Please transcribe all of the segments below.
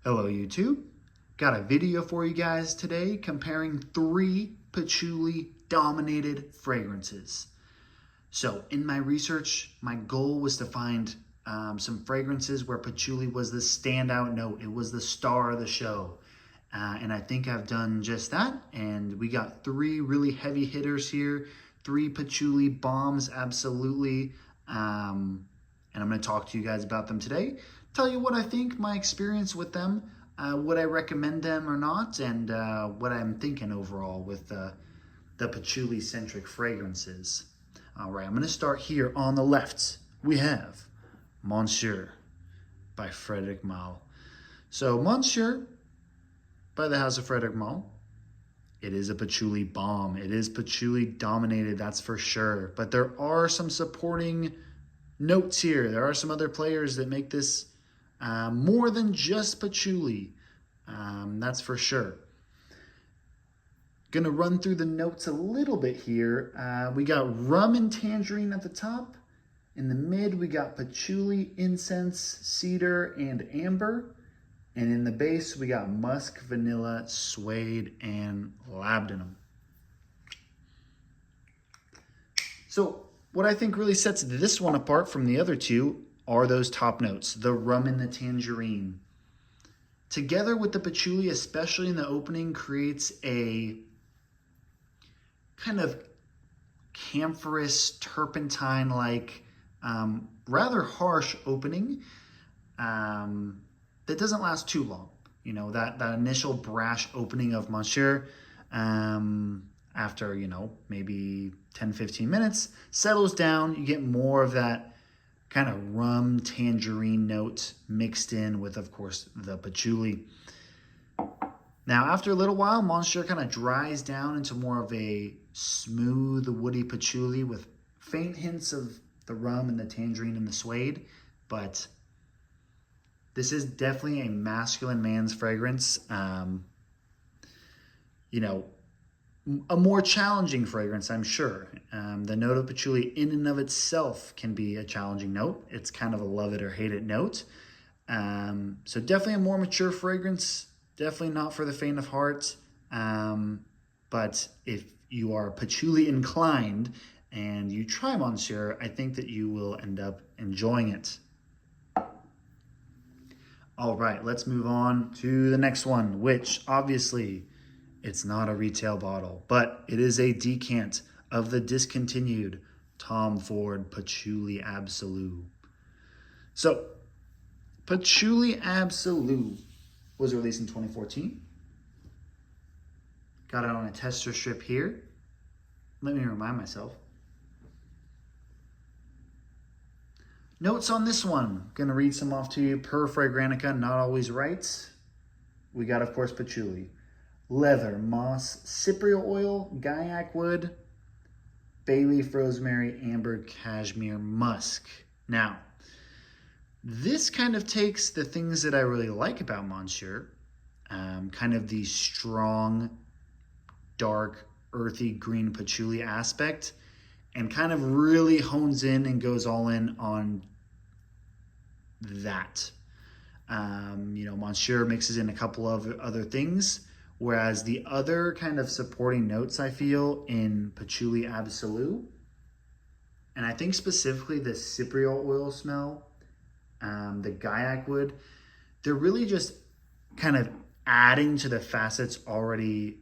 Hello YouTube, got a video for you guys today comparing 3 patchouli dominated fragrances. So in my research, my goal was to find some fragrances where patchouli was the standout note. It was the star of the show. And I think I've done just that. And we got 3 really heavy hitters here, 3 patchouli bombs, absolutely. And I'm going to talk to you guys about them today. Tell you what I think, my experience with them, would I recommend them or not, and what I'm thinking overall with the patchouli-centric fragrances. All right, I'm going to start here on the left. We have Monsieur by Frederic Malle. So Monsieur by the House of Frederic Malle. It is a patchouli bomb. It is patchouli dominated, that's for sure. But there are some supporting notes here. There are some other players that make this more than just patchouli. That's for sure. Gonna run through the notes a little bit here. We got rum and tangerine at the top. In the mid, we got patchouli, incense, cedar, and amber. And in the base, we got musk, vanilla, suede, and labdanum. So what I think really sets this one apart from the other two are those top notes, the rum and the tangerine. Together with the patchouli, especially in the opening, creates a kind of camphorous, turpentine-like, rather harsh opening that doesn't last too long. You know, that initial brash opening of Monsieur, after, maybe 10-15 minutes, settles down. You get more of that kind of rum tangerine note mixed in with, of course, the patchouli. Now, after a little while, Monsieur kind of dries down into more of a smooth, woody patchouli with faint hints of the rum and the tangerine and the suede. But this is definitely a masculine man's fragrance. A more challenging fragrance, I'm sure. The note of patchouli in and of itself can be a challenging note. It's kind of a love it or hate it note. So definitely a more mature fragrance. Definitely not for the faint of heart. But if you are patchouli inclined and you try Monsieur, I think that you will end up enjoying it. All right, let's move on to the next one, which obviously it's not a retail bottle, but it is a decant of the discontinued Tom Ford Patchouli Absolute. So, Patchouli Absolute was released in 2014. Got it on a tester strip here. Let me remind myself. Notes on this one. Gonna read some off to you per Fragrantica, not always right. We got, of course, patchouli. Leather, moss, cypriol oil, guaiac wood, bay leaf, rosemary, amber, cashmere, musk. Now, this kind of takes the things that I really like about Monsieur, kind of the strong, dark, earthy green patchouli aspect, and kind of really hones in and goes all in on that. Monsieur mixes in a couple of other things, whereas the other kind of supporting notes I feel in Patchouli Absolute, and I think specifically the cypriol oil smell, the guaiac wood, they're really just kind of adding to the facets already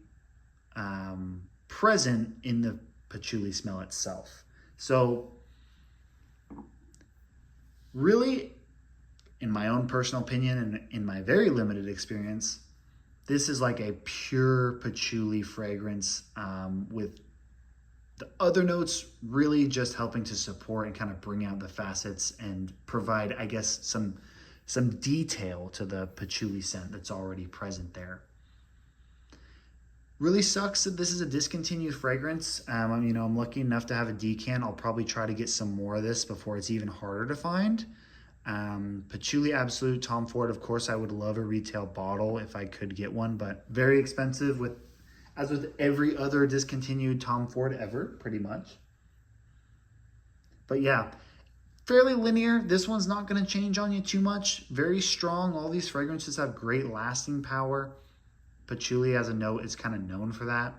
present in the patchouli smell itself. So really, in my own personal opinion and in my very limited experience, this is like a pure patchouli fragrance, with the other notes really just helping to support and kind of bring out the facets and provide, I guess, some detail to the patchouli scent that's already present there. Really sucks that this is a discontinued fragrance. I'm lucky enough to have a decant. I'll probably try to get some more of this before it's even harder to find. Patchouli Absolute, Tom Ford, of course, I would love a retail bottle if I could get one, but very expensive, as with every other discontinued Tom Ford ever, pretty much. But yeah, fairly linear. This one's not going to change on you too much. Very strong. All these fragrances have great lasting power. Patchouli as a note is kind of known for that.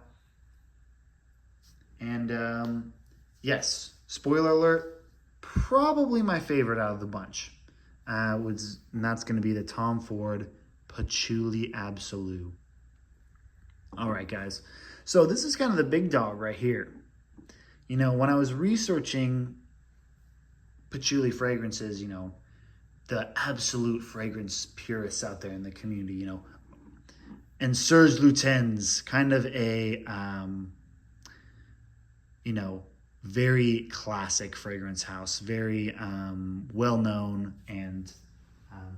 And yes, spoiler alert, probably my favorite out of the bunch. And that's going to be the Tom Ford Patchouli Absolu. All right, guys. So this is kind of the big dog right here. You know, when I was researching patchouli fragrances, you know, the absolute fragrance purists out there in the community, you know, and Serge Lutens, kind of a, you know, very classic fragrance house, very well-known and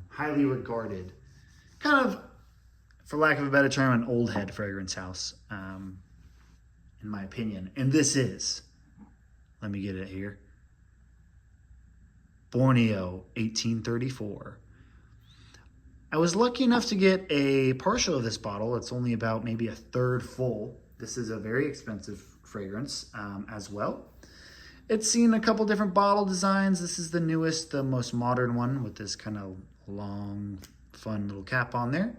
highly regarded, kind of, for lack of a better term, an old head fragrance house, in my opinion. And this is, let me get it here, Borneo 1834. I was lucky enough to get a partial of this bottle. It's only about maybe a third full. This is a very expensive fragrance as well. It's seen a couple different bottle designs. This is the newest, the most modern one with this kind of long, fun little cap on there.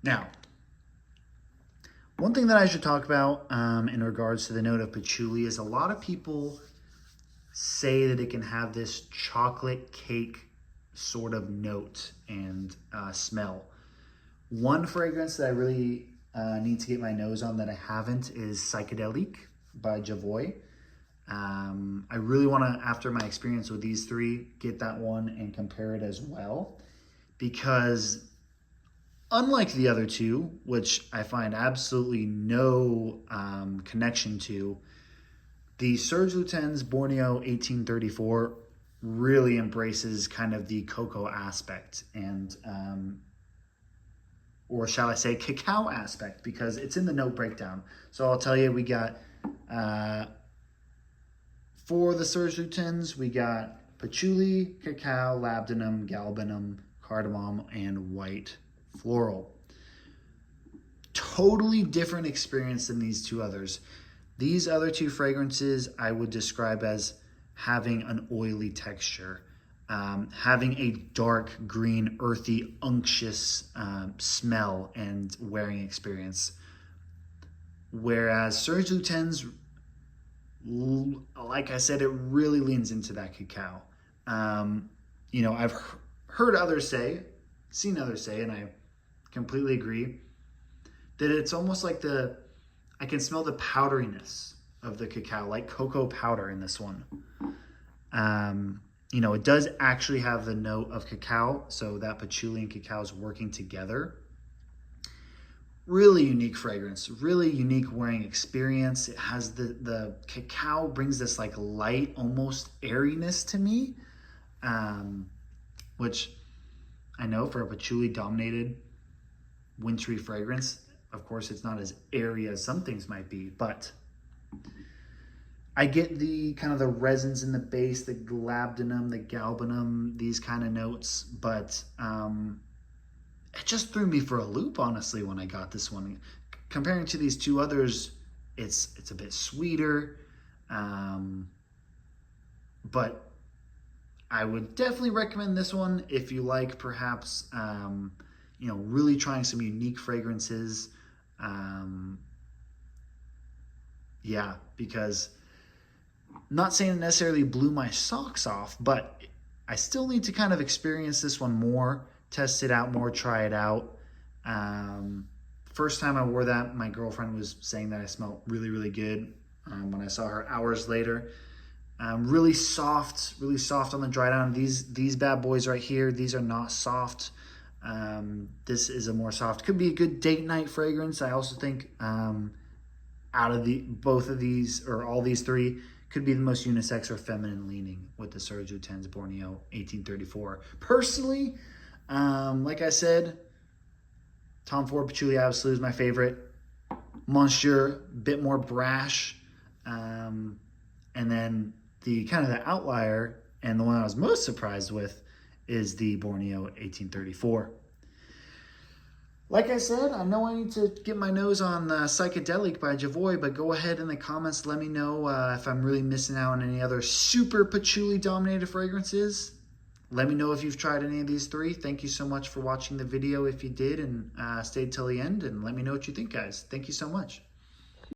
Now, one thing that I should talk about in regards to the note of patchouli is a lot of people say that it can have this chocolate cake sort of note and smell. One fragrance that I really need to get my nose on that I haven't is Psychedelic by Javoy. I really want to, after my experience with these three, get that one and compare it as well, because unlike the other two, which I find absolutely no connection to, the Serge Lutens Borneo 1834 really embraces kind of the cocoa aspect and, or shall I say cacao aspect, because it's in the note breakdown. So I'll tell you, we got, for the Serge Lutens, we got patchouli, cacao, labdanum, galbanum, cardamom, and white floral. Totally different experience than these two others. These other two fragrances I would describe as having an oily texture, having a dark green, earthy, unctuous smell and wearing experience. Whereas Serge Lutens, like I said, it really leans into that cacao. You know, I've heard others say, seen others say, and I completely agree, that it's almost like I can smell the powderiness of the cacao, like cocoa powder in this one. You know, it does actually have the note of cacao, so that patchouli and cacao is working together. Really unique fragrance, really unique wearing experience. It has the cacao brings this like light, almost airiness to me, which I know for a patchouli dominated wintry fragrance, of course, it's not as airy as some things might be, but I get the kind of the resins in the base, the labdanum, the galbanum, these kind of notes, but it just threw me for a loop, honestly, when I got this one. Comparing to these two others, it's a bit sweeter, but I would definitely recommend this one if you like perhaps, you know, really trying some unique fragrances. Yeah, because not saying it necessarily blew my socks off, but I still need to kind of experience this one more, test it out more, try it out. First time I wore that, my girlfriend was saying that I smelled really, really good. When I saw her hours later, really soft on the dry down. These bad boys right here, these are not soft. This is a more soft, could be a good date night fragrance. I also think out of both of these, or all these three, could be the most unisex or feminine leaning with the Serge Lutens Borneo 1834. Personally, like I said, Tom Ford Patchouli Absolu is my favorite. Monsieur, bit more brash. And then the kind of the outlier, and the one I was most surprised with, is the Borneo 1834. Like I said, I know I need to get my nose on Psychedelic by Javoy, but go ahead in the comments, let me know if I'm really missing out on any other super patchouli dominated fragrances. Let me know if you've tried any of these three. Thank you so much for watching the video if you did and stayed till the end, and let me know what you think, guys. Thank you so much.